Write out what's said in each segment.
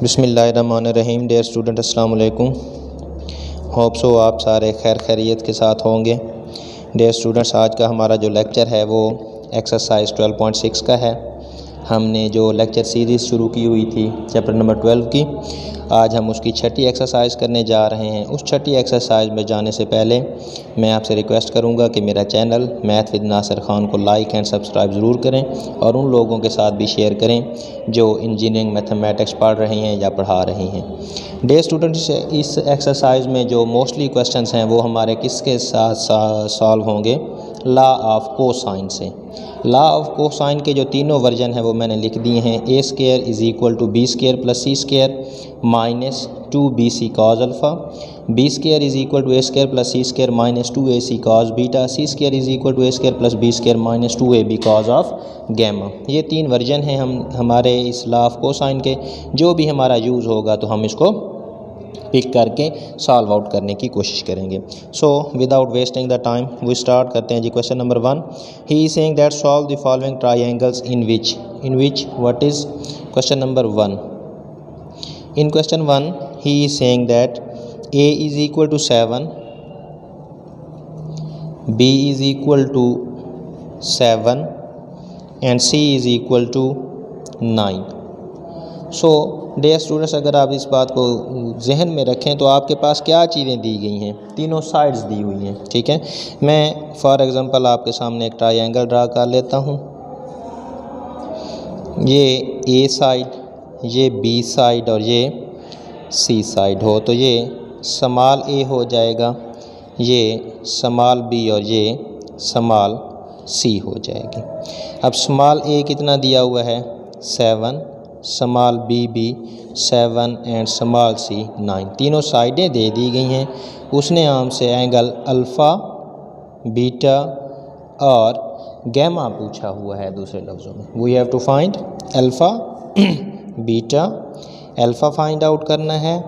बिस्मिल्लाहिर्रहमानिर्रहीम। Dear student, अस्सलाम वालेकुम। होप सो आप सारे खैर खैरियत के साथ होंगे। डियर स्टूडेंट्स, आज का हमारा जो लेक्चर है वो एक्सरसाइज 12.6 का है। हमने जो लेक्चर सीरीज़ शुरू की हुई थी चैप्टर नंबर 12 की, आज हम उसकी छठी एक्सरसाइज करने जा रहे हैं। उस छठी एक्सरसाइज में जाने से पहले मैं आपसे रिक्वेस्ट करूंगा कि मेरा channel math with Nasir Khan को लाइक एंड सब्सक्राइब ज़रूर करें और उन लोगों के साथ भी शेयर करें जो इंजीनियरिंग मैथमेटिक्स पढ़ रहे हैं या पढ़ा रहे हैं। डियर स्टूडेंट्स, इस एक्सरसाइज में जो मोस्टली क्वेश्चंस हैं वो हमारे किसके साथ सॉल्व होंगे? लॉ ऑफ कोसाइन से। लॉ ऑफ कोसाइन के जो तीनों वर्जन हैं वो मैंने लिख दिए हैं। A square is equal to B square plus C square minus 2bc cos alpha, B square is equal to A square plus C square minus 2ac cos beta, C square is equal to A square plus B square minus 2ab cos of gamma. ये तीन version हैं हमारे इस law of cosine के। जो भी हमारा use होगा तो हम इसको पिक करके सॉल्व आउट करने की कोशिश करेंगे। So without wasting the time we start करते हैं जी। Question number 1, he is saying that solve the following triangles in which what is question number 1। In question 1 he is saying that a is equal to 7, b is equal to 7 and c is equal to 9। So dear students, अगर आप इस बात को जहन में रखें तो आपके पास क्या चीज़ें दी गई हैं? तीनों साइड्स दी हुई हैं, ठीक है। मैं फॉर एग्ज़ाम्पल आपके सामने एक ट्रायंगल ड्रा कर लेता हूँ। ये ए साइड, ये बी साइड और ये सी साइड हो तो ये स्मॉल ए हो जाएगा, ये स्मॉल बी और ये स्मॉल सी हो जाएगी। अब स्मॉल ए कितना दिया हुआ है? 7, स्मॉल बी भी 7 एंड स्मॉल सी 9। तीनों साइडें दे दी गई हैं। उसने हमसे एंगल अल्फ़ा, बीटा और गैमा पूछा हुआ है। दूसरे लफ्ज़ों में we have to find alpha, beta, alpha find out करना है,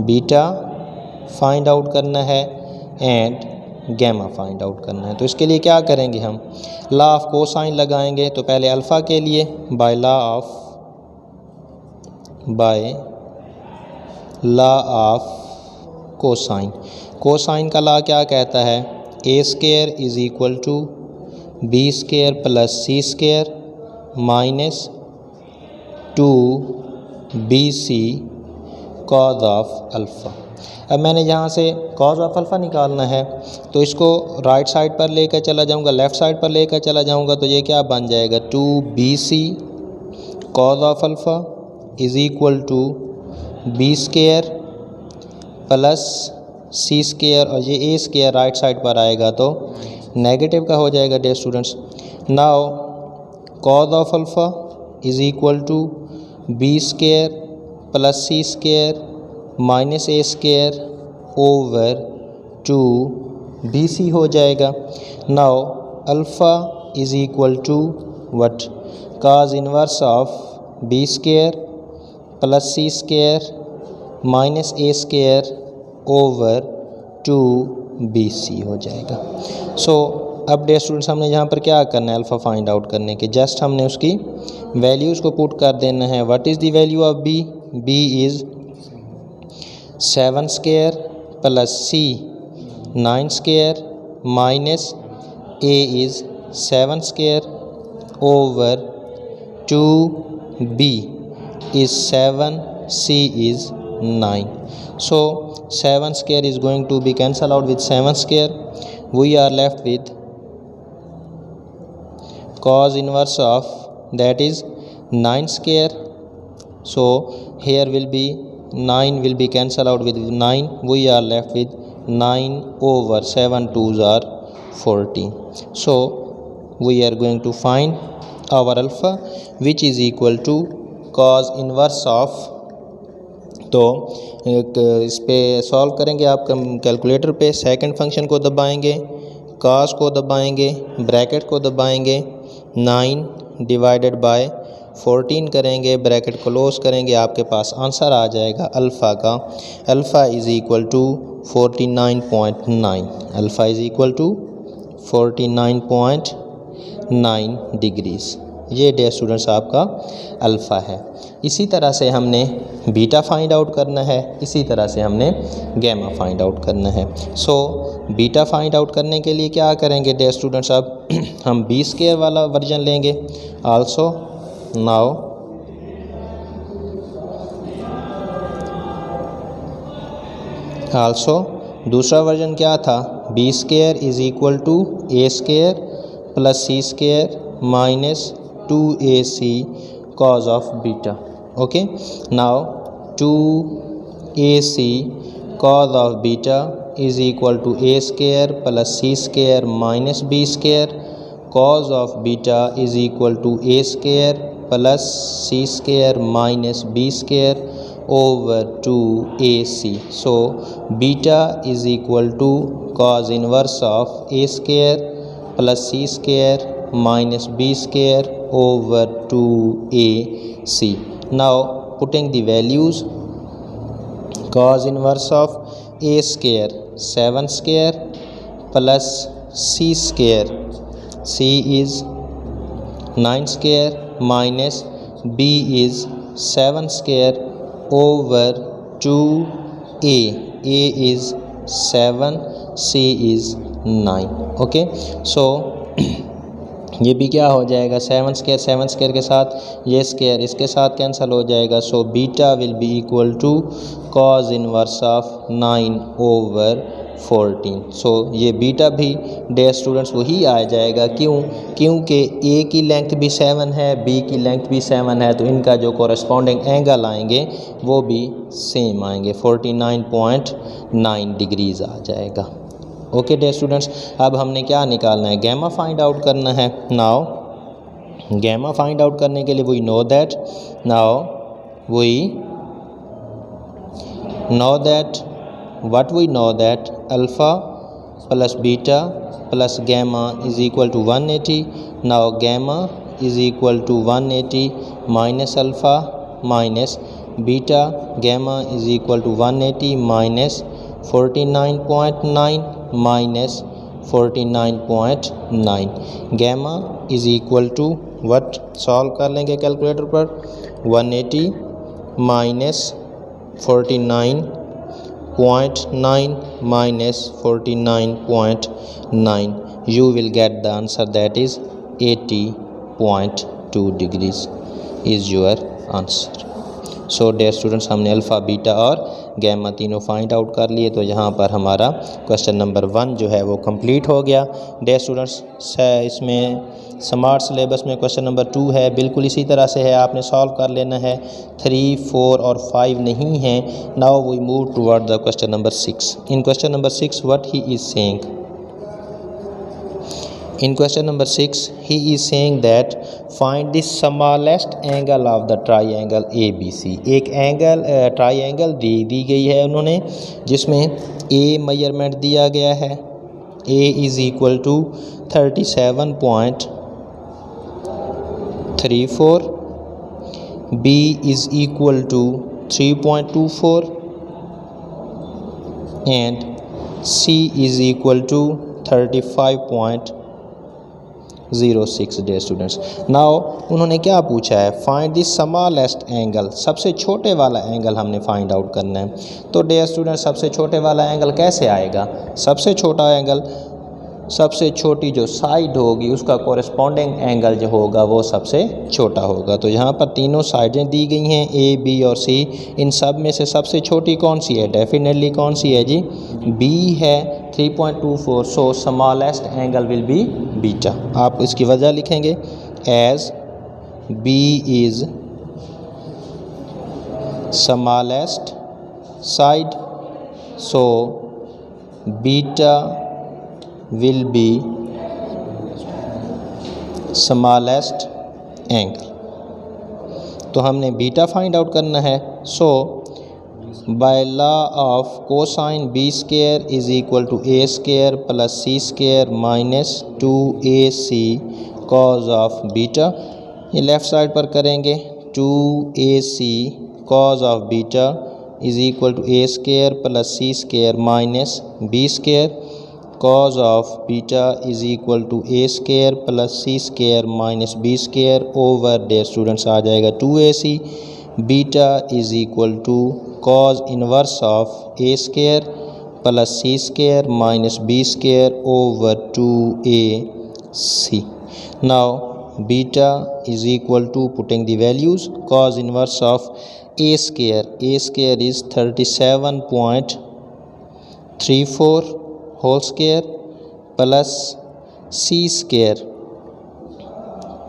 बीटा फाइंड आउट करना है एंड गैमा फाइंड आउट करना है। तो इसके लिए क्या करेंगे? हम लॉ ऑफ कोसाइन लगाएंगे। तो पहले अल्फ़ा के लिए by law of cosine. Cosine का लॉ क्या कहता है? A square is equal to B square plus C square minus 2bc cos of alpha. अब मैंने यहाँ से कॉज ऑफ अल्फ़ा निकालना है तो इसको राइट साइड पर लेकर चला जाऊँगा, लेफ़्ट साइड पर लेकर चला जाऊँगा तो ये क्या बन जाएगा? 2bc cos of alpha is equal to B square plus C square और ये ए स्क्वायर राइट साइड पर आएगा तो नेगेटिव का हो जाएगा। Dear students, now cos of alpha is equal to B square plus C square minus A square over 2bc हो जाएगा। Now alpha is equal to what? Cos inverse of B square plus C square minus A square over 2bc हो जाएगा। सो अब dear students, हमने यहाँ पर क्या करना है? अल्फ़ा फाइंड आउट करने के जस्ट हमने उसकी वैल्यूज़ को पुट कर देना है। What is the value of B? B is 7 square plus C 9 square minus A is 7 square over 2b is 7, c is 9. So 7 square is going to be cancelled out with 7 square. We are left with cos inverse of that is 9 square. So here will be 9 will be cancelled out with 9. We are left with 9 over 7 2s are 14. So we are going to find our alpha which is equal to cos inverse of. तो इस पे solve करेंगे आप calculator पे। Second function को दबाएंगे, cos को दबाएंगे, ब्रैकेट को दबाएंगे, 9 डिवाइडेड बाय 14 करेंगे, ब्रैकेट क्लोज करेंगे, आपके पास आंसर आ जाएगा अल्फ़ा का। Alpha is equal to 49.9। Alpha is equal to 49.9 degrees. ये डियर स्टूडेंट्स आपका अल्फ़ा है। इसी तरह से हमने बीटा फाइंड आउट करना है, इसी तरह से हमने गैमा फाइंड आउट करना है। सो बीटा फाइंड आउट करने के लिए क्या करेंगे डियर स्टूडेंट्स, अब हम बी स्क्वायर वाला वर्जन लेंगे। आल्सो नाउ दूसरा वर्जन क्या था, B square is equal to A square plus C square minus 2ac cos of beta. Okay, now 2ac cos of beta is equal to a square plus c square minus b square. Cos of beta is equal to a square plus c square minus b square over 2ac. So beta is equal to cos inverse of a square plus c square minus b square over 2ac. Now putting the values, cos inverse of a square 7 square plus c square, c is 9 square minus b is 7 square over 2a, a is 7, c is 9. Okay, सो ये भी क्या हो जाएगा, 7 square के साथ ये square इसके साथ कैंसिल हो जाएगा। So beta will be equal to cos inverse of 9 over 14। So ये बीटा भी डियर स्टूडेंट्स वही आ जाएगा, क्योंकि ए की लेंथ भी 7 है, बी की लेंथ भी 7 है, तो इनका जो कॉरस्पॉन्डिंग एंगल आएंगे वो भी सेम आएंगे, 49.9 डिग्रीज़ आ जाएगा। ओके डियर स्टूडेंट्स, अब हमने क्या निकालना है, गैमा फाइंड आउट करना है। नाउ गैमा फाइंड आउट करने के लिए we know that what we know that alpha plus beta plus gamma is equal to 180. Now gamma is equal to 180 minus alpha minus beta. Gamma is equal to 180 minus 49.9 minus 49.9. Gamma is equal to what, solve कर लेंगे calculator पर, 180 minus 49.9 minus 49.9, you will get the answer, that is 80.2 degrees is your answer. So dear students, हमने alpha beta और gamma तीनों find out कर लिए, तो यहाँ पर हमारा क्वेश्चन नंबर 1 जो है वो कंप्लीट हो गया। डियर स्टूडेंट्स, इसमें स्मार्ट सिलेबस में क्वेश्चन नंबर 2 है, बिल्कुल इसी तरह से है, आपने सॉल्व कर लेना है। 3, 4 और 5 नहीं है। Now we move toward the question number 6। In question number 6 what he is saying, in question number 6 he is saying that find the smallest angle of the triangle ABC. एक एंगल ट्राइंगल दी गई है उन्होंने, जिसमें A measurement दिया गया है, A is equal to 37.34, B is equal to 3.24 and C is equal to 35.06। Dear students, now उन्होंने क्या पूछा है, फाइंड द स्मॉलेस्ट एंगल, सबसे छोटे वाला एंगल हमने फाइंड आउट करना है। तो डियर स्टूडेंट्स, सबसे छोटे वाला एंगल कैसे आएगा, सबसे छोटा एंगल, सबसे छोटी जो साइड होगी उसका कॉरस्पॉन्डिंग एंगल जो होगा वो सबसे छोटा होगा। तो यहाँ पर तीनों साइडें दी गई हैं, ए, बी और सी, इन सब में से सबसे छोटी कौन सी है, डेफिनेटली कौन सी है जी, बी है, 3.24। So smallest angle will be beta. आप इसकी वजह लिखेंगे, as B is smallest side, so beta will be smallest angle। तो हमने बीटा फाइंड आउट करना है। So by law of cosine B square is equal to A square plus C square minus 2ac cos of beta, ये left side पर करेंगे, 2ac cos of beta is equal to A square plus C square minus B square. cos of beta is equal to a square plus c square minus b square over dear students आ जाएगा 2ac. Beta is equal to cos inverse of a square plus c square minus b square over 2ac. Now beta is equal to, putting the values, cos inverse of a square is 37.34 whole square plus c square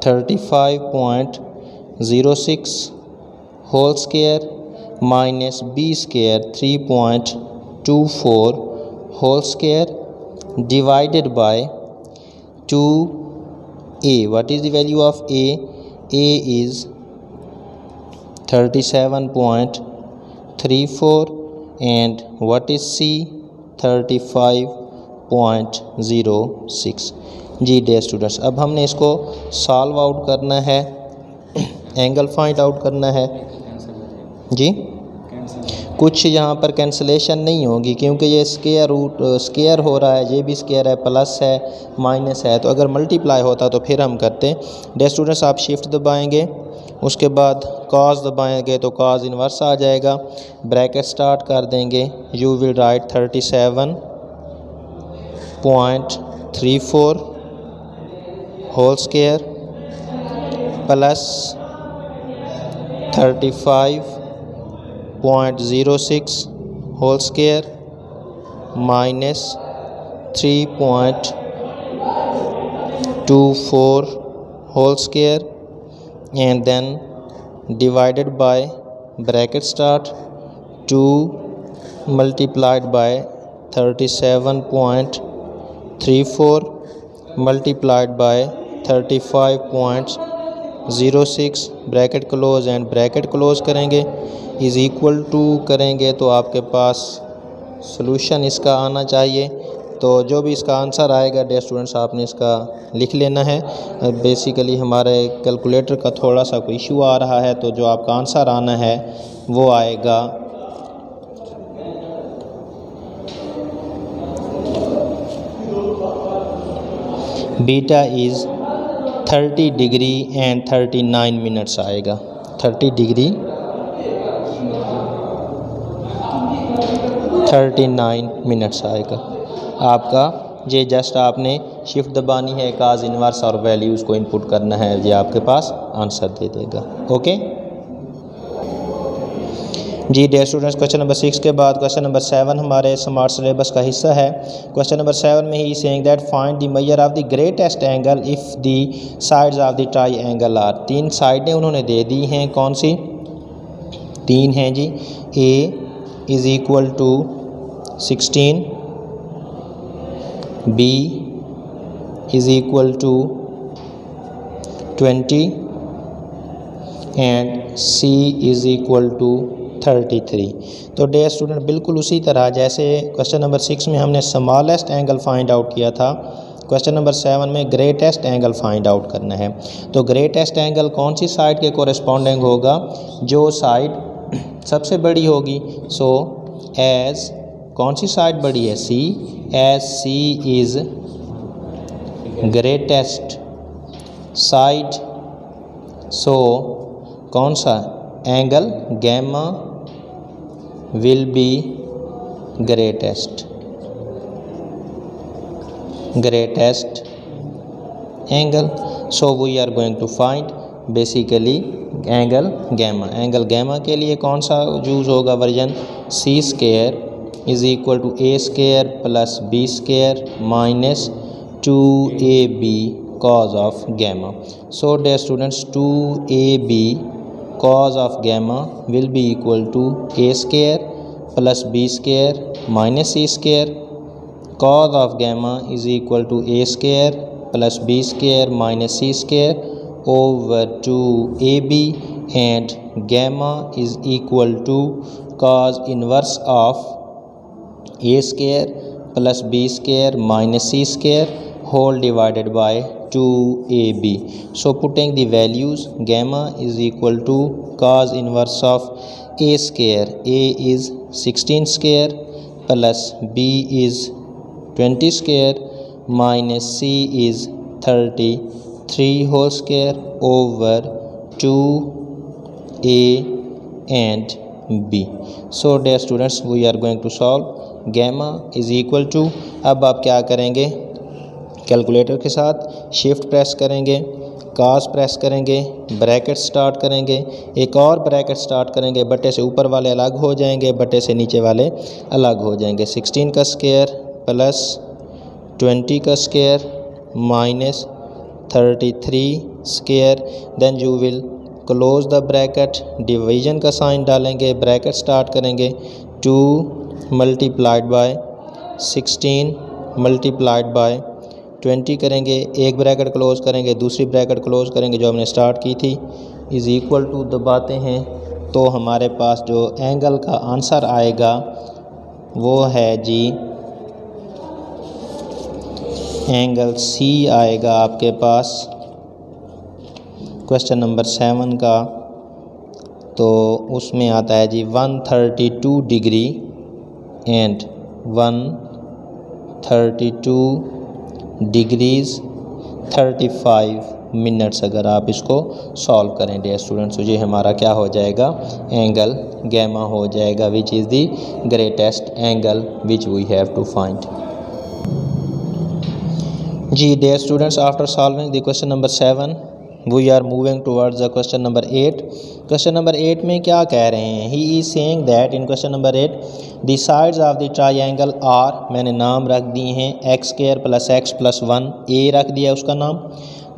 35.06 whole square minus b square 3.24 whole square divided by 2a. What is the value of a? A is 37.34 and what is c? 35.06. जी dear students, अब हमने इसको solve out करना है, angle find out करना है जी। कुछ यहाँ पर कैंसलेशन नहीं होगी क्योंकि ये स्केयर हो रहा है, ये भी स्केयर है, प्लस है, माइनस है, तो अगर मल्टीप्लाई होता तो फिर हम करते। डियर स्टूडेंट्स, आप शिफ्ट दबाएंगे, उसके बाद कॉस दबाएंगे तो कॉस इन्वर्स आ जाएगा, ब्रैकेट स्टार्ट कर देंगे, you will write 37.34 whole square plus 35.06 whole square minus 3.24 whole square and then divided by bracket start 2 multiplied by 37.34 multiplied by 35.06 bracket close and bracket close करेंगे is equal to करेंगे तो आपके पास solution इसका आना चाहिए। तो जो भी इसका आंसर आएगा डियर स्टूडेंट्स आपने इसका लिख लेना है। बेसिकली हमारे कैलकुलेटर का थोड़ा सा कोई इशू आ रहा है, तो जो आपका आंसर आना है वो आएगा beta is 30 degree and 39 minutes आएगा। 30 डिग्री 39 मिनट्स आएगा आपका। ये जस्ट आपने शिफ्ट दबानी है, काज इन्वर्स और वैल्यूज़ को इनपुट करना है, ये आपके पास आंसर दे देगा। ओके जी डियर स्टूडेंट्स, क्वेश्चन नंबर 6 के बाद क्वेश्चन नंबर 7 हमारे स्मार्ट सिलेबस का हिस्सा है। क्वेश्चन नंबर 7 में he saying that find the measure of the greatest angle if the sides of the triangle are. 3 साइडें उन्होंने दे दी हैं, कौन सी 3 हैं जी। A is equal to 16, B is equal to 20 and C is equal to 33। तो dear student बिल्कुल उसी तरह जैसे क्वेश्चन नंबर 6 में हमने स्मॉलेस्ट एंगल फाइंड आउट किया था, क्वेश्चन नंबर 7 में ग्रेटेस्ट एंगल फाइंड आउट करना है। तो ग्रेटेस्ट एंगल कौन सी साइड के कोरेस्पॉन्डिंग होगा? जो साइड सबसे बड़ी होगी। सो एज कौन सी साइड बड़ी है? C. As C is greatest side, so कौन सा angle? Gamma will be greatest angle. So we are going to find basically angle gamma. Angle gamma के लिए कौन सा यूज़ होगा version? C square is equal to A square plus B square minus 2ab cos of gamma. So dear students, 2ab cos of gamma will be equal to a square plus b square minus c square. Cos of gamma is equal to a square plus b square minus c square over 2ab, and gamma is equal to cos inverse of a square plus b square minus c square whole divided by 2ab. So putting the values, gamma is equal to cos inverse of a square. A is 16 square plus b is 20 square minus c is 33 whole square over 2a and b. So dear students, we are going to solve gamma is equal to, अब आप क्या करेंगे, calculator के साथ shift press करेंगे, कास press करेंगे, bracket start करेंगे, एक और ब्रैकेट स्टार्ट करेंगे, बटे से ऊपर वाले अलग हो जाएंगे, बटे से नीचे वाले अलग हो जाएंगे। 16 का स्क्वायर प्लस 20 का square minus 33 square, then you will close the bracket, division का साइन डालेंगे, ब्रैकेट स्टार्ट करेंगे, 2 मल्टीप्लाइड बाय 16 मल्टीप्लाइड बाय 20 करेंगे, एक ब्रैकेट क्लोज करेंगे, दूसरी ब्रैकेट क्लोज करेंगे जो हमने स्टार्ट की थी, इज़ इक्वल टू दबाते हैं तो हमारे पास जो एंगल का आंसर आएगा वो है जी एंगल सी आएगा आपके पास क्वेश्चन नंबर 7 का। तो उसमें आता है जी 132 डिग्री एंड 132 डिग्रीज 35 मिनट्स। अगर आप इसको सॉल्व करें डियर स्टूडेंट्स तो ये हमारा क्या हो जाएगा, एंगल गैमा हो जाएगा, which is the greatest angle which we have to find. जी dear students, after solving the question number 7 we are moving towards the question number 8। Question number 8 में क्या कह रहे हैं, he is saying that in question number 8 the sides of the triangle are, मैंने नाम रख दिए हैं x square plus x plus 1, a रख दिया उसका नाम,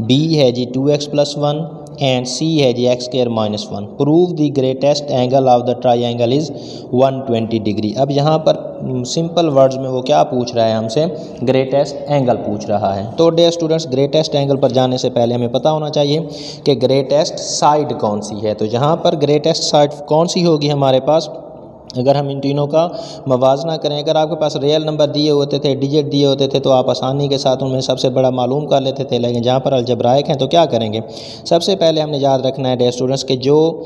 बी है जी 2x प्लस 1 एंड सी है जी X square minus 1। Prove the greatest angle of the triangle is 120 degree. अब यहाँ पर सिंपल वर्ड्स में वो क्या पूछ रहा है हमसे, ग्रेटेस्ट एंगल पूछ रहा है। तो डियर स्टूडेंट्स, ग्रेटेस्ट एंगल पर जाने से पहले हमें पता होना चाहिए कि ग्रेटेस्ट साइड कौन सी है। तो यहाँ पर ग्रेटेस्ट साइड कौन सी होगी हमारे पास, अगर हम इन तीनों का मवाजना करें, अगर आपके पास रियल नंबर दिए होते थे, डिजिट दिए होते थे, तो आप आसानी के साथ उनमें सबसे बड़ा मालूम कर लेते थे। लेकिन जहाँ पर अलजब्राइक हैं तो क्या करेंगे, सबसे पहले हमने याद रखना है डियर स्टूडेंट्स कि जो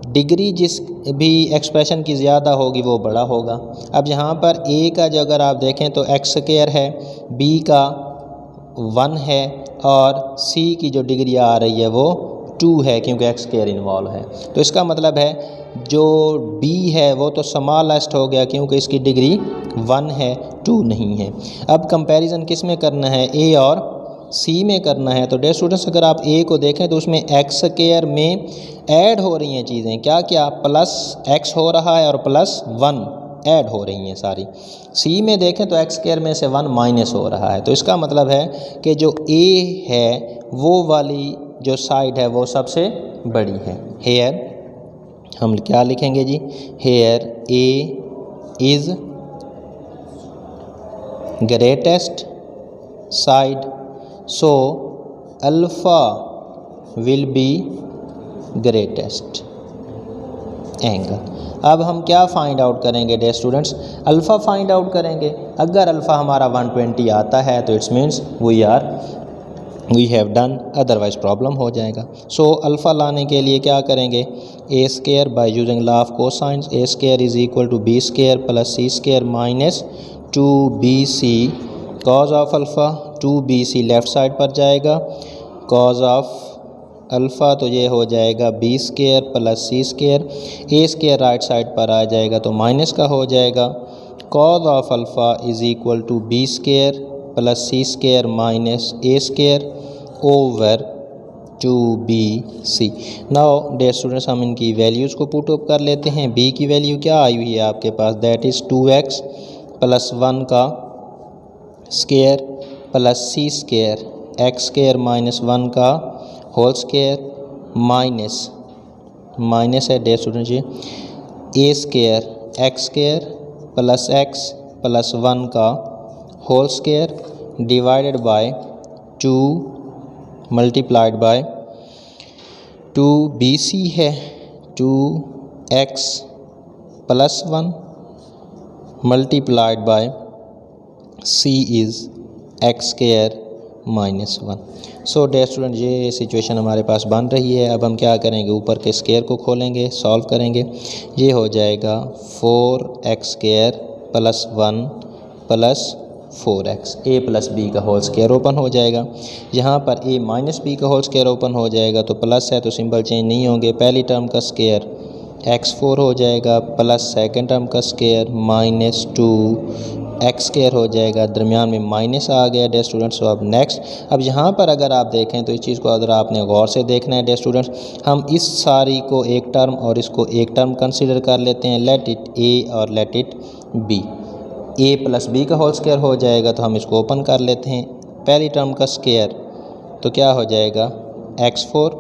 डिग्री जिस भी एक्सप्रेशन की ज़्यादा होगी वो बड़ा होगा। अब यहाँ पर ए का जो अगर आप देखें तो एक्स स्क्वायर है, बी का 1 है और सी की जो डिग्री आ रही है वो 2 है क्योंकि एक्स स्क्वायर इन्वॉल्व है। तो इसका मतलब है जो बी है वो तो स्मॉलेस्ट हो गया क्योंकि इसकी डिग्री 1 है, 2 नहीं है। अब कंपैरिजन किस में करना है, ए और सी में करना है। तो डियर स्टूडेंट्स, अगर आप ए को देखें तो उसमें एक्स स्क्वायर में ऐड हो रही हैं चीज़ें, क्या क्या, प्लस एक्स हो रहा है और प्लस 1 ऐड हो रही हैं सारी। सी में देखें तो एक्स स्क्वायर में से 1 माइनस हो रहा है। तो इसका मतलब है कि जो ए है वो वाली जो साइड है वो सबसे बड़ी है। हेयर हम क्या लिखेंगे जी, here A is greatest side, so alpha will be greatest angle. अब हम क्या फाइंड आउट करेंगे dear students, alpha find out करेंगे। अगर अल्फ़ा हमारा 120 आता है तो it's means we have done, otherwise problem हो जाएगा। सो अल्फ़ा लाने के लिए क्या करेंगे, A square by using law of cosines, A square is equal to B square plus C square minus 2bc cos of alpha, 2bc left side पर जाएगा, कॉज ऑफ अल्फ़ा तो ये हो जाएगा b square plus C square, a square right side पर आ जाएगा तो माइनस का हो जाएगा, cos of alpha is equal to B square plus C square minus A square over 2bc। Now dear students, हम इनकी वैल्यूज़ को पुट अप कर लेते हैं। b की वैल्यू क्या आई हुई है आपके पास, दैट इज़ 2x प्लस 1 का स्क्वायर प्लस सी स्क्वायर एक्स स्क्वायर माइनस 1 का होल स्क्वायर माइनस है डियर स्टूडेंट्स ये A square X square plus x plus 1 का whole square divided by 2 multiplied by 2bc है, 2x plus 1 multiplied by c is X square minus 1। So dear student, ये situation हमारे पास बन रही है। अब हम क्या करेंगे, ऊपर के स्क्वायर को खोलेंगे, सॉल्व करेंगे। ये हो जाएगा 4x square plus 1 plus 4x। a plus b का होल स्क्वायर ओपन हो जाएगा। यहाँ पर a माइनस बी का होल स्क्वायर ओपन हो जाएगा तो प्लस है तो सिंबल चेंज नहीं होंगे। पहली टर्म का स्क्वायर x4 हो जाएगा प्लस सेकंड टर्म का स्क्वायर माइनस 2x स्क्वायर हो जाएगा। दरमियान में माइनस आ गया डियर स्टूडेंट्स। तो अब नेक्स्ट, अब यहाँ पर अगर आप देखें तो इस चीज़ को अगर आपने गौर से देखना है डियर स्टूडेंट्स, हम इस सारी को एक टर्म और इसको एक टर्म कंसीडर कर लेते हैं। लेट इट a और let it b। a plus b का होल स्क्वायर हो जाएगा तो हम इसको ओपन कर लेते हैं। पहली टर्म का स्क्वायर तो क्या हो जाएगा x4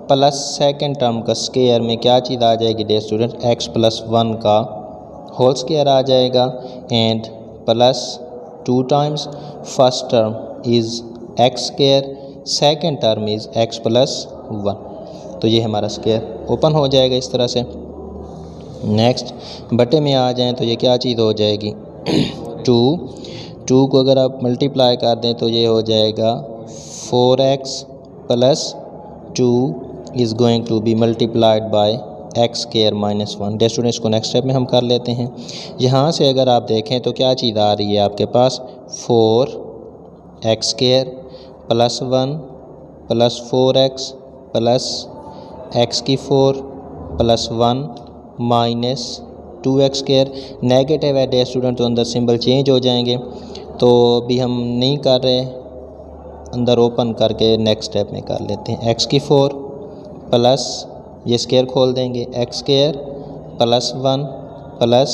प्लस सेकंड टर्म का स्क्वायर में क्या चीज़ आ जाएगी डियर स्टूडेंट, x प्लस 1 का होल स्क्वायर आ जाएगा and plus 2 times first term is x square, second term is x plus 1। तो ये हमारा स्क्वायर ओपन हो जाएगा इस तरह से। नेक्स्ट बटे में आ जाएं तो ये क्या चीज़ हो जाएगी 2 को अगर आप मल्टीप्लाई कर दें तो ये हो जाएगा 4x plus 2 is going to be multiplied by x square minus 1। Dear students को नेक्स्ट स्टेप में हम कर लेते हैं। यहाँ से अगर आप देखें तो क्या चीज़ आ रही है आपके पास 4x square plus 1 plus 4x plus x की 4 plus 1 minus 2x square. Negative है डियर स्टूडेंट तो अंदर सिंबल चेंज हो जाएंगे, तो अभी हम नहीं कर रहे, अंदर ओपन करके नेक्स्ट स्टेप में कर लेते हैं। x की 4 प्लस ये स्क्वायर खोल देंगे x square plus 1 plus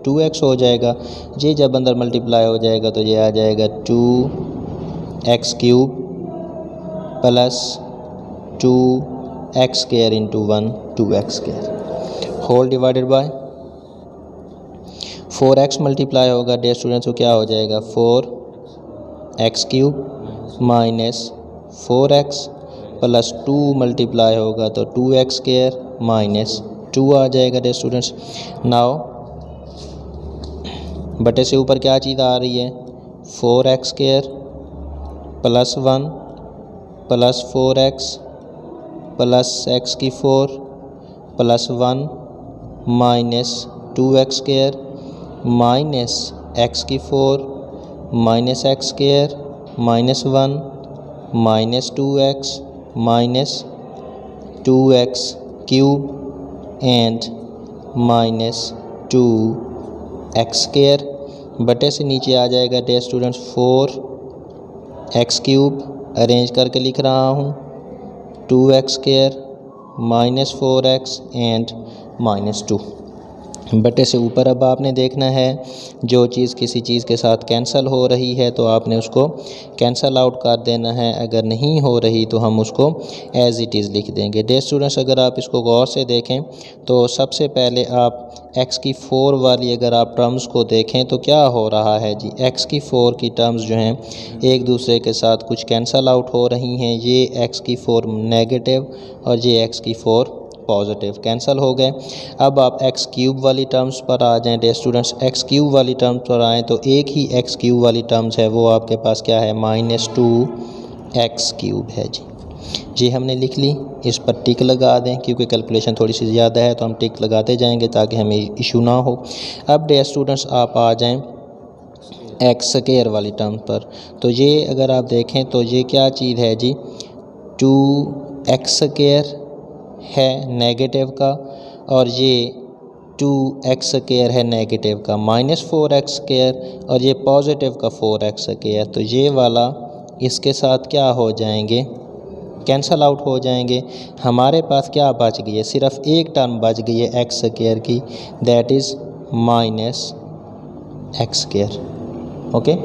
2x हो जाएगा। ये जब अंदर मल्टीप्लाई हो जाएगा तो ये आ जाएगा 2x cube plus 2x square into 1 2x square whole divided by 4x multiply होगा डियर स्टूडेंट्स तो क्या हो जाएगा 4x cube minus 4x plus 2 multiply होगा तो 2x स्क्वायर माइनस 2 आ जाएगा डियर स्टूडेंट्स। नाउ बटे से ऊपर क्या चीज़ आ रही है 4x square plus 1 plus 4x plus x की 4 plus 1 minus 2x square minus x की 4 minus x square minus 1 minus 2x minus 2x cube and minus 2x square. बटे से नीचे आ जाएगा dear students 4x cube arrange करके लिख रहा हूँ 2x square minus 4x and minus 2। बटे से ऊपर अब आपने देखना है जो चीज़ किसी चीज़ के साथ कैंसिल हो रही है तो आपने उसको कैंसिल आउट कर देना है, अगर नहीं हो रही तो हम उसको एज़ इट इज़ लिख देंगे। डियर स्टूडेंट्स अगर आप इसको गौर से देखें तो सबसे पहले आप x की 4 वाली अगर आप टर्म्स को देखें तो क्या हो रहा है जी, x की 4 की टर्म्स जो हैं एक दूसरे के साथ कुछ कैंसिल आउट हो रही हैं। ये x की 4 नेगेटिव और ये x की 4 पॉजिटिव कैंसिल हो गए। अब आप x क्यूब वाली टर्म्स पर आ जाएं डियर स्टूडेंट्स। x क्यूब वाली टर्म्स पर आएँ तो एक ही x क्यूब वाली टर्म्स है वो आपके पास क्या है माइनस 2x क्यूब है जी। ये हमने लिख ली, इस पर टिक लगा दें क्योंकि कैलकुलेशन थोड़ी सी ज़्यादा है तो हम टिक लगाते जाएंगे ताकि हमें इशू ना हो। अब डियर स्टूडेंट्स आप आ जाएं x स्क्वायर वाली टर्म पर, तो ये अगर आप देखें तो ये क्या चीज़ है जी 2x स्क्वायर है नेगेटिव का और ये 2x स्क्वायर है नेगेटिव का माइनस 4x स्क्वायर और ये पॉजिटिव का 4x स्क्वायर। तो ये वाला इसके साथ क्या हो जाएंगे कैंसल आउट हो जाएंगे। हमारे पास क्या बच गई है, सिर्फ एक टर्म बच गई है x स्क्वायर की, that is minus x square. Okay,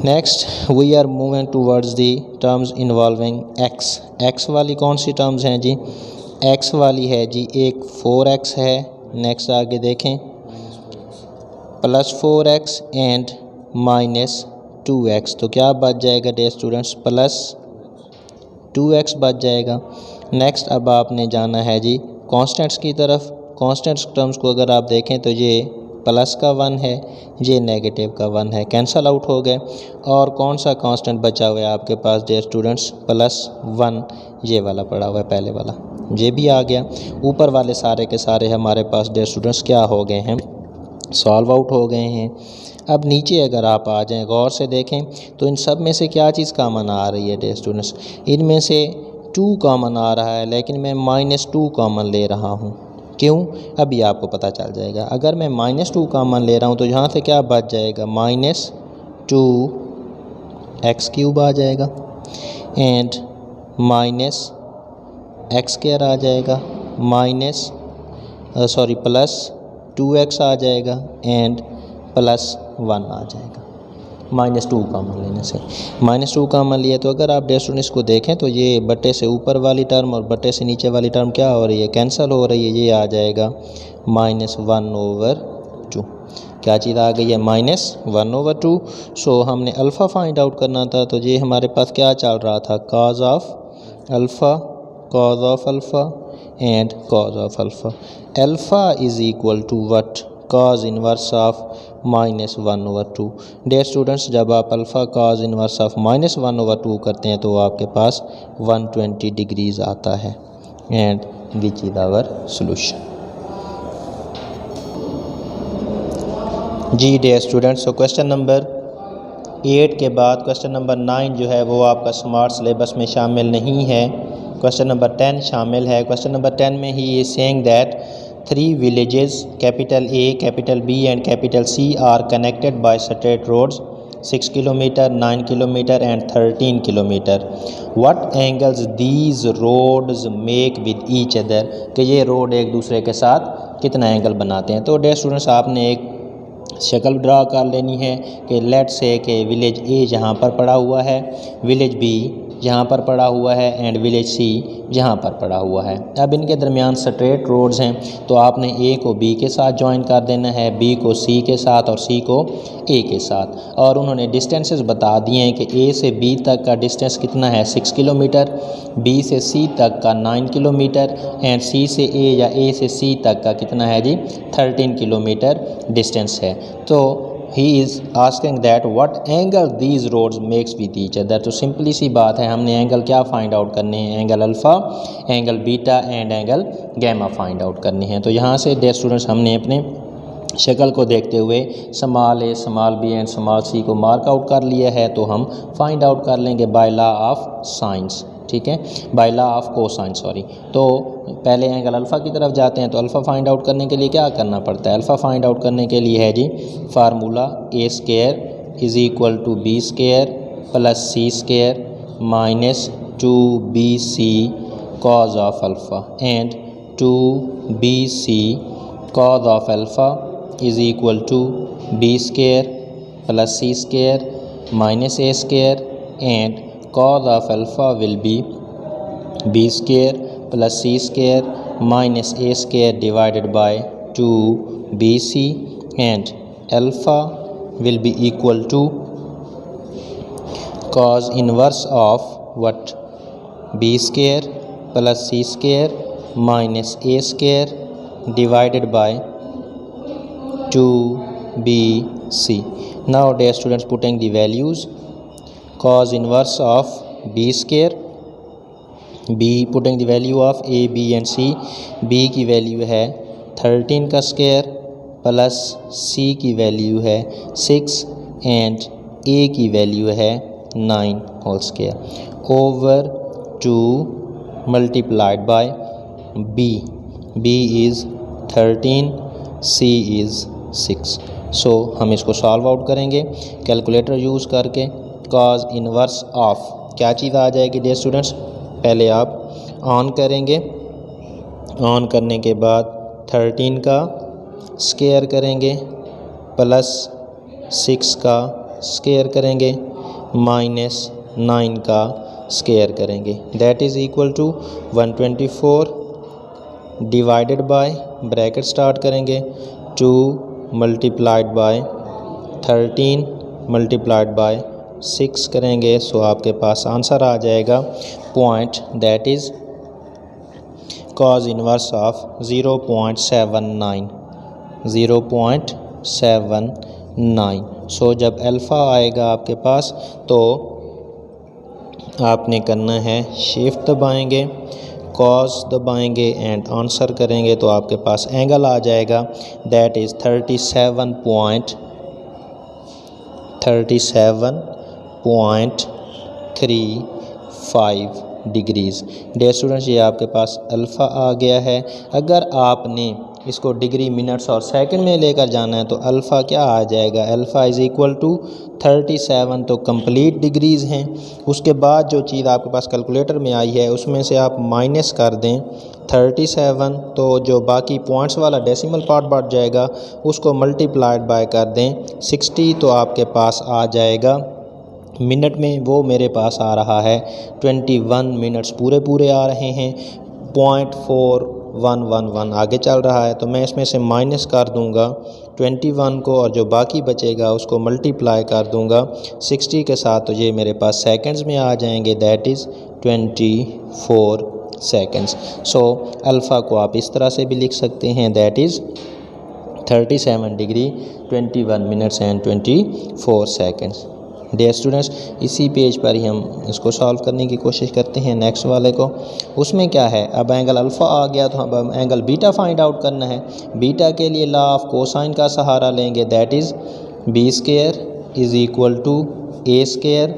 next we are moving towards the terms involving x वाली कौन सी टर्म्स हैं जी, x वाली है जी एक 4x है। नेक्स्ट आगे देखें plus 4x and minus 2x, तो क्या बच जाएगा डियर स्टूडेंट्स प्लस 2x बच जाएगा। नेक्स्ट अब आपने जाना है जी कॉन्स्टेंट्स की तरफ। कॉन्स्टेंट्स टर्म्स को अगर आप देखें तो ये प्लस का 1 है, ये नेगेटिव का 1 है, कैंसल आउट हो गए। और कौन सा कांस्टेंट बचा हुआ है आपके पास डियर स्टूडेंट्स प्लस 1, ये वाला पड़ा हुआ है पहले वाला, ये भी आ गया। ऊपर वाले सारे के सारे हमारे पास डियर स्टूडेंट्स क्या हो गए हैं सॉल्व आउट हो गए हैं। अब नीचे अगर आप आ जाएं गौर से देखें तो इन सब में से क्या चीज़ कॉमन आ रही है डियर स्टूडेंट्स, इनमें से 2 कॉमन आ रहा है, लेकिन मैं -2 कॉमन ले रहा हूँ। क्यों, अभी आपको पता चल जाएगा। अगर मैं -2 कॉमन ले रहा हूँ तो यहाँ से क्या बच जाएगा, -2x³ आ जाएगा एंड -x² आ जाएगा, +2x आ जाएगा एंड +1 आ जाएगा। -2 कॉमन लेने से, -2 कॉमन लिए तो अगर आप डियर स्टूडेंट्स को देखें तो ये बटे से ऊपर वाली टर्म और बटे से नीचे वाली टर्म क्या हो रही है, कैंसिल हो रही है। ये आ जाएगा -1/2। क्या चीज़ आ गई है, -1/2। सो हमने अल्फ़ा फाइंड आउट करना था, तो ये हमारे पास क्या चल रहा था, cos of alpha and cos of alpha. Alpha is equal to what, cos inverse of -1/2। Dear students, जब आप अल्फ़ा cos इनवर्स ऑफ -1/2 करते हैं तो आपके पास 120 डिग्रीज आता है and which is our solution. जी dear students, so question number 8 के बाद क्वेश्चन नंबर 9 जो है वो आपका स्मार्ट सिलेबस में शामिल नहीं है। क्वेश्चन नंबर 10 शामिल है। क्वेश्चन नंबर 10 में ही is saying that 3 villages capital A, capital B and capital C are connected by straight roads 6 kilometer, 9 kilometer and 13 kilometer. What angles these roads make with each other? कि ये road एक दूसरे के साथ कितना angle बनाते हैं। तो डियर स्टूडेंट्स, आपने एक शक्ल ड्रा कर लेनी है कि लेट से कि विलेज ए जहाँ पर पड़ा हुआ है, विलेज बी जहाँ पर पड़ा हुआ है एंड विलेज सी जहाँ पर पड़ा हुआ है। अब इनके दरमियान स्ट्रेट रोड्स हैं, तो आपने ए को बी के साथ ज्वाइन कर देना है, बी को सी के साथ और सी को ए के साथ। और उन्होंने डिस्टेंसेस बता दिए हैं कि ए से बी तक का डिस्टेंस कितना है 6 किलोमीटर, बी से सी तक का 9 किलोमीटर एंड सी से ए या ए से सी तक का कितना है जी 13 किलोमीटर डिस्टेंस है। तो he is asking that what angle these roads makes with each other. तो सिंपली सी बात है, हमने एंगल क्या फाइंड आउट करने हैं, angle alpha, angle beta and angle gamma find out करने हैं। तो यहाँ से डियर स्टूडेंट्स हमने अपने शक्ल को देखते हुए small A, small B and small C को मार्क आउट कर लिया है, तो हम फाइंड आउट कर लेंगे बाय लॉ ऑफ साइंस, ठीक है, bye law of cosine sorry. तो पहले एंगल अल्फ़ा की तरफ जाते हैं, तो अल्फ़ा फाइंड आउट करने के लिए क्या करना पड़ता है, अल्फ़ा फाइंड आउट करने के लिए है जी formula A² is equal to B² plus C² minus 2BC cos of alpha and 2BC cos of alpha is equal to B² plus C² minus A² and cos of alpha will be B² plus C² minus A² divided by 2BC and alpha will be equal to cos inverse of what, B² plus C² minus A² divided by 2BC. Now dear students, putting the values, cos inverse of B², B putting the value of A, B and C। B की value है 13 का square plus C की value है 6 and A की value है 9 whole square over 2 multiplied by B। B is 13, C is 6। So हम इसको solve out करेंगे कैलकुलेटर यूज़ करके। cos इनवर्स ऑफ क्या चीज़ आ जाएगी डियर स्टूडेंट्स, पहले आप ऑन करेंगे, ऑन करने के बाद 13 का स्क्वायर करेंगे प्लस 6 का स्क्वायर करेंगे माइनस 9 का स्क्वायर करेंगे, that is equal to 124 divided by bracket start करेंगे 2 मल्टीप्लाइड बाय 13 मल्टीप्लाइड बाय 6 करेंगे। सो आपके पास आंसर आ जाएगा point, that is cos inverse of 0.79। सो जब अल्फ़ा आएगा आपके पास तो आपने करना है शिफ्ट दबाएंगे, cos दबाएंगे एंड आंसर करेंगे तो आपके पास एंगल आ जाएगा, that is 37.5 37.35 degrees. Dear students, ये आपके पास अल्फ़ा आ गया है। अगर आपने इसको डिग्री, मिनट्स और सेकंड में लेकर जाना है तो अल्फ़ा क्या आ जाएगा, अल्फ़ा इज़ इक्वल टू 37 तो कंप्लीट डिग्रीज़ हैं। उसके बाद जो चीज़ आपके पास कैलकुलेटर में आई है उसमें से आप माइनस कर दें 37, तो जो बाकी पॉइंट्स वाला डेसिमल पार्ट बढ़ जाएगा उसको मल्टीप्लाइड बाय कर दें 60, तो आपके पास आ जाएगा मिनट में, वो मेरे पास आ रहा है 21 मिनट्स पूरे आ रहे हैं। 0.4111 आगे चल रहा है, तो मैं इसमें से माइनस कर दूंगा 21 को और जो बाकी बचेगा उसको मल्टीप्लाई कर दूंगा 60 के साथ, तो ये मेरे पास सेकंड्स में आ जाएंगे, that is 24 seconds. So alpha को आप इस तरह से भी लिख सकते हैं, that is 37 degree 21 minutes and 24 seconds. Dear students, इसी पेज पर ही हम इसको सॉल्व करने की कोशिश करते हैं नेक्स्ट वाले को। उसमें क्या है, अब एंगल अल्फ़ा आ गया तो अब एंगल बीटा फाइंड आउट करना है। बीटा के लिए लॉ ऑफ कोसाइन का सहारा लेंगे, that is b square is equal to A square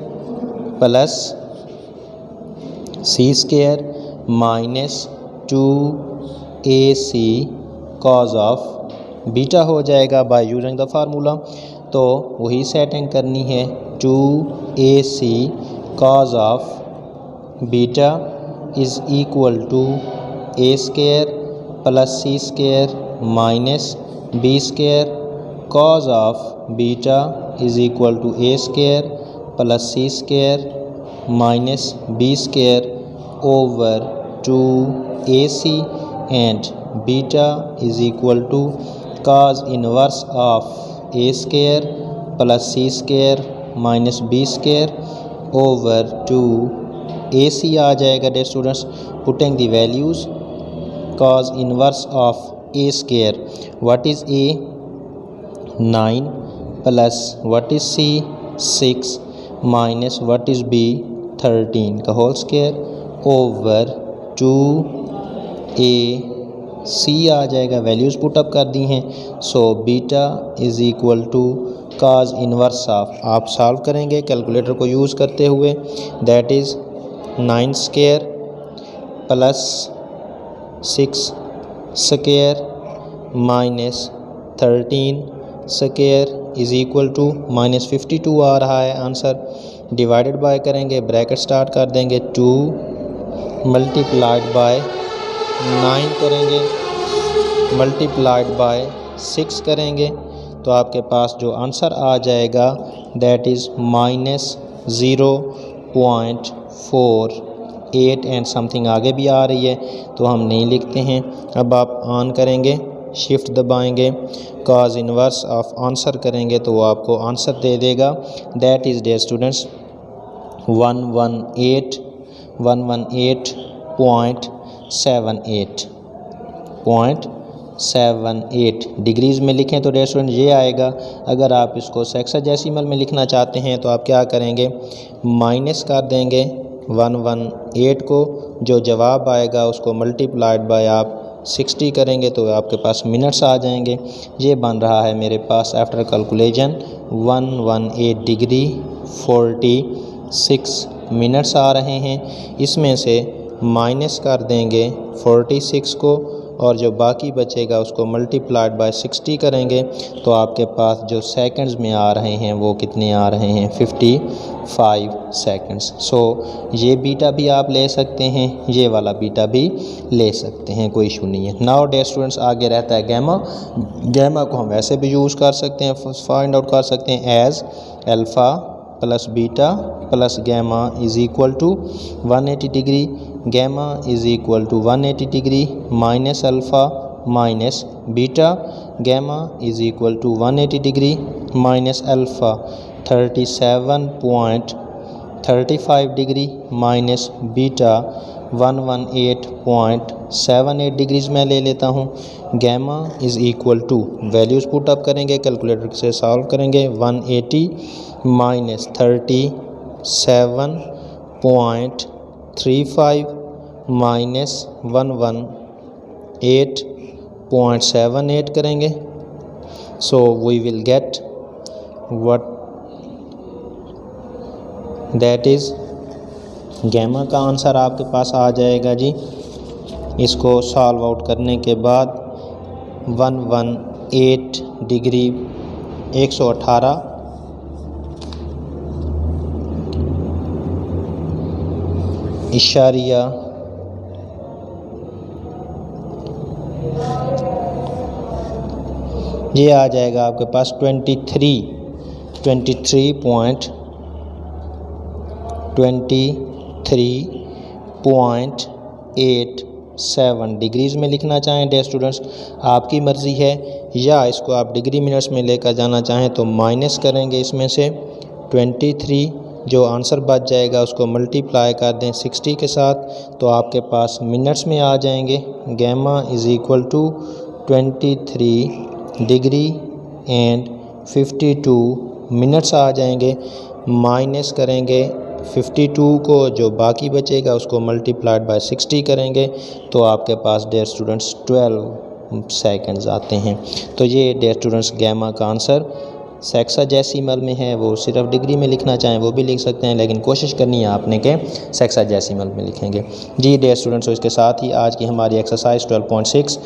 plus C square minus 2ac cos of beta हो जाएगा बाय यूजिंग द फार्मूला। तो वही सेटिंग करनी है, 2ac cos of beta is equal to A square plus C square minus B square cos of beta is equal to A square plus C square minus B square over 2ac and beta is equal to cos inverse of a square plus C square minus B square over 2ac आ जाएगा। Dear students, putting the values, cos inverse of a square, what is a 9 plus what is c 6 minus what is b 13 का whole square over 2ac आ जाएगा। Values put up कर दी हैं, so beta is equal to cos inverse of, आप solve करेंगे calculator को use करते हुए, that is 9 square plus 6 square minus 13 square is equal to -52 आ रहा है आंसर। डिवाइडेड बाय करेंगे, ब्रैकेट स्टार्ट कर देंगे, 2 मल्टीप्लाइड बाय 9 करेंगे, मल्टीप्लाइड बाय 6 करेंगे, तो आपके पास जो आंसर आ जाएगा दैट इज़ -0.48 एंड समथिंग आगे भी आ रही है तो हम नहीं लिखते हैं। अब आप ऑन करेंगे, शिफ्ट दबाएंगे, cos इनवर्स ऑफ आंसर करेंगे तो वो आपको आंसर दे देगा, that is dear students 118.78 degrees में लिखें तो डियर स्टूडेंट ये आएगा। अगर आप इसको सेक्साडेसिमल में लिखना चाहते हैं तो आप क्या करेंगे, माइनस कर देंगे 118 को, जो जवाब आएगा उसको मल्टीप्लाइड बाय आप 60 करेंगे तो आपके पास मिनट्स आ जाएंगे। ये बन रहा है मेरे पास आफ्टर कैलकुलेशन 118 डिग्री 46 मिनट्स आ रहे हैं। इसमें से माइनस कर देंगे 46 को और जो बाकी बचेगा उसको मल्टीप्लाइड बाय 60 करेंगे तो आपके पास जो सेकंड्स में आ रहे हैं वो कितने आ रहे हैं, 55 सेकंड्स। सो ये बीटा भी आप ले सकते हैं, ये वाला बीटा भी ले सकते हैं, कोई इशू नहीं है। नाउ डियर स्टूडेंट्स, आगे रहता है गैमा। गैमा को हम वैसे भी यूज़ कर सकते हैं, फाइंड आउट कर सकते हैं as alpha plus beta plus gamma is equal to 180 degree, gamma is equal to 180 degree minus alpha minus beta, gamma is equal to 180 degree minus alpha 37.35 degree minus beta 118.78 degrees में ले लेता हूँ। Gamma is equal to, values put up करेंगे, calculator से solve करेंगे, 180 minus 37.35 minus 118.78 करेंगे। So we will get what that is gamma का answer आपके पास आ जाएगा जी। इसको सॉल्व आउट करने के बाद 118 डिग्री 118 इशारिया 23 आ जाएगा आपके पास 23.87 डिग्रीज़ में लिखना चाहें डियर स्टूडेंट्स, आपकी मर्ज़ी है, या इसको आप डिग्री मिनट्स में लेकर जाना चाहें तो माइनस करेंगे इसमें से 23, जो आंसर बच जाएगा उसको मल्टीप्लाई कर दें 60 के साथ तो आपके पास मिनट्स में आ जाएंगे। Gamma is equal to 23 degree and 52 minutes आ जाएंगे। माइनस करेंगे 52 को, जो बाकी बचेगा उसको मल्टीप्लाइड बाय 60 करेंगे तो आपके पास डियर स्टूडेंट्स 12 सेकंड्स आते हैं। तो ये डियर स्टूडेंट्स गैमा का आंसर सेक्साडेसिमल में है, वो सिर्फ डिग्री में लिखना चाहें वो भी लिख सकते हैं, लेकिन कोशिश करनी है आपने कि सेक्साडेसिमल में लिखेंगे। जी डियर स्टूडेंट्स, तो इसके साथ ही आज की हमारी एक्सरसाइज 12.6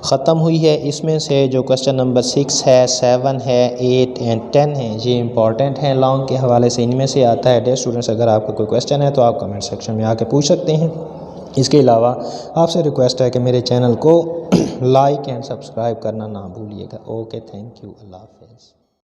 ख़त्म हुई है। इसमें से जो क्वेश्चन नंबर 6 है, 7 है, 8 एंड 10 है, ये इंपॉर्टेंट हैं लॉन्ग के हवाले से, इनमें से आता है। डियर स्टूडेंट्स, अगर आपका कोई क्वेश्चन है तो आप कमेंट सेक्शन में आके पूछ सकते हैं। इसके अलावा आपसे रिक्वेस्ट है कि मेरे चैनल को लाइक एंड सब्सक्राइब करना ना भूलिएगा। ओके, थैंक यू, अल्लाह हाफ़िज़।